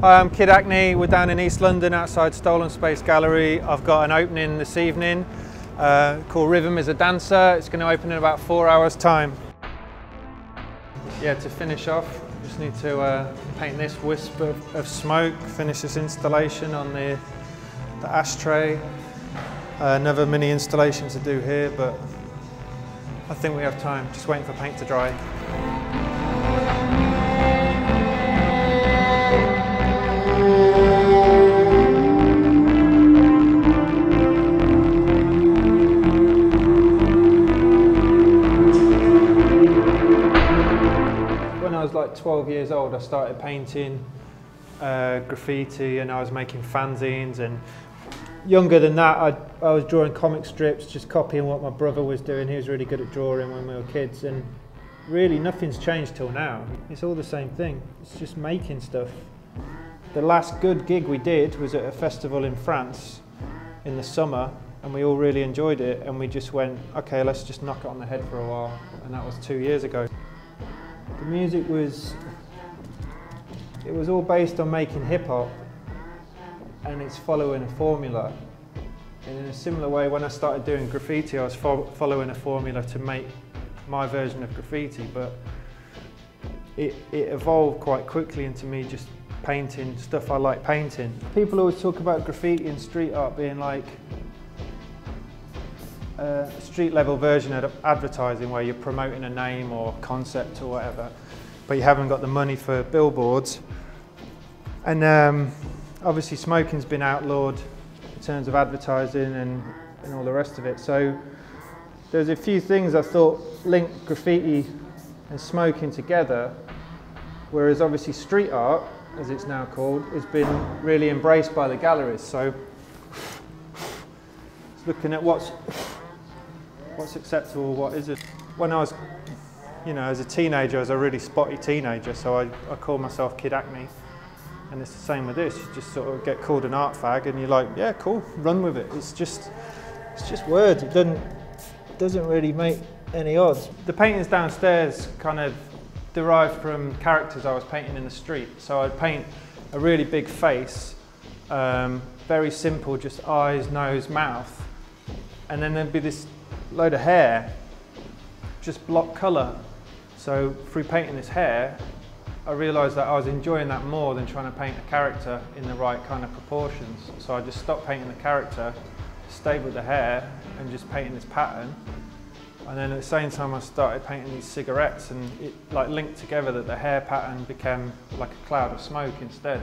Hi, I'm Kid Acne. We're down in East London outside StolenSpace Gallery. I've got an opening this evening called Rhythm is a Dancer. It's going to open in about 4 hours time. Yeah, to finish off, just need to paint this wisp of smoke, finish this installation on the ashtray. Another mini installation to do here, but I think we have time. Just waiting for paint to dry. When I was like 12 years old, I started painting graffiti, and I was making fanzines, and younger than that I was drawing comic strips, just copying what my brother was doing. He was really good at drawing when we were kids, and really nothing's changed till now. It's all the same thing. It's just making stuff. The last good gig we did was at a festival in France in the summer, and we all really enjoyed it, and we just went, okay, let's just knock it on the head for a while, and that was 2 years ago. The music was all based on making hip-hop, and it's following a formula. And in a similar way, when I started doing graffiti, I was following a formula to make my version of graffiti, but it evolved quite quickly into me just painting stuff I like painting. People always talk about graffiti and street art being like a street level version of advertising, where you're promoting a name or concept or whatever, but you haven't got the money for billboards. And obviously smoking's been outlawed in terms of advertising and all the rest of it. So there's a few things I thought linked graffiti and smoking together, whereas obviously street art, as it's now called, has been really embraced by the galleries. So it's looking at what's acceptable, what isn't. When I was, as a teenager, I was a really spotty teenager, so I called myself Kid Acne. And it's the same with this. You just sort of get called an art fag, and you're like, yeah, cool, run with it. It's just words. It doesn't really make any odds. The paintings downstairs kind of derived from characters I was painting in the street. So I'd paint a really big face, very simple, just eyes, nose, mouth, and then there'd be this load of hair, just block colour. So through painting this hair, I realised that I was enjoying that more than trying to paint a character in the right kind of proportions. So I just stopped painting the character, stayed with the hair, and just painting this pattern. And then at the same time I started painting these cigarettes, and it like linked together that the hair pattern became like a cloud of smoke instead.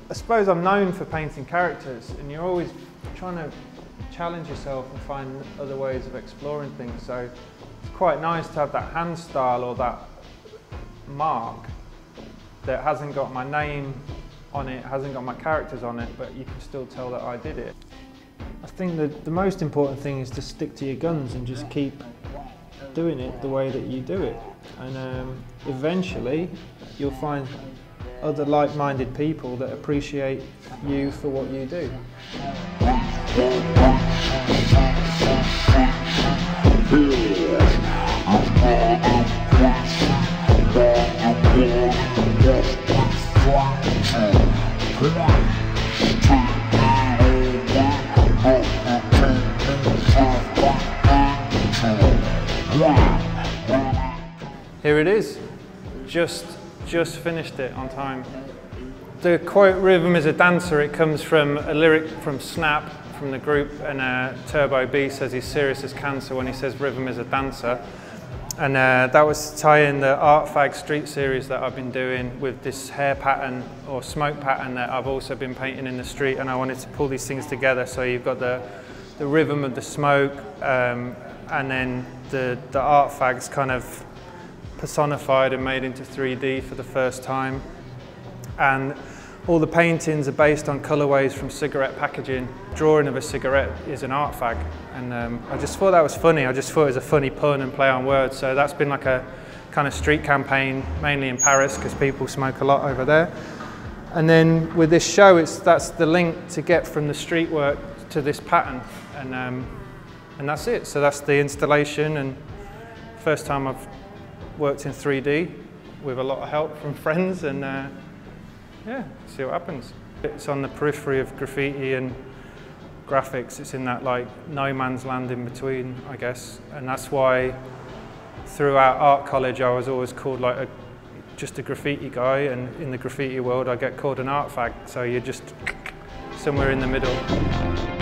I suppose I'm known for painting characters, and you're always trying to challenge yourself and find other ways of exploring things. So it's quite nice to have that hand style or that mark that hasn't got my name on it, hasn't got my characters on it, but you can still tell that I did it. I think that the most important thing is to stick to your guns and just keep doing it the way that you do it. And eventually you'll find other like-minded people that appreciate you for what you do. Here it is, just finished it on time. The quote "Rhythm is a dancer," it comes from a lyric from Snap, from the group, and Turbo B says he's serious as cancer when he says rhythm is a dancer. And that was to tie in the Art Fag Street series that I've been doing with this hair pattern or smoke pattern that I've also been painting in the street, and I wanted to pull these things together. So you've got the rhythm of the smoke, and then the art fags kind of personified and made into 3D for the first time. And all the paintings are based on colourways from cigarette packaging. Drawing of a cigarette is an art fag, and I just thought that was funny. I just thought it was a funny pun and play on words. So that's been like a kind of street campaign, mainly in Paris, because people smoke a lot over there. And then with this show, that's the link to get from the street work to this pattern, and that's it. So that's the installation, and first time I've worked in 3D with a lot of help from friends, and yeah, see what happens. It's on the periphery of graffiti and graphics. It's in that like no man's land in between, I guess, and that's why throughout art college I was always called like just a graffiti guy, and in the graffiti world I get called an art fag, so you're just somewhere in the middle.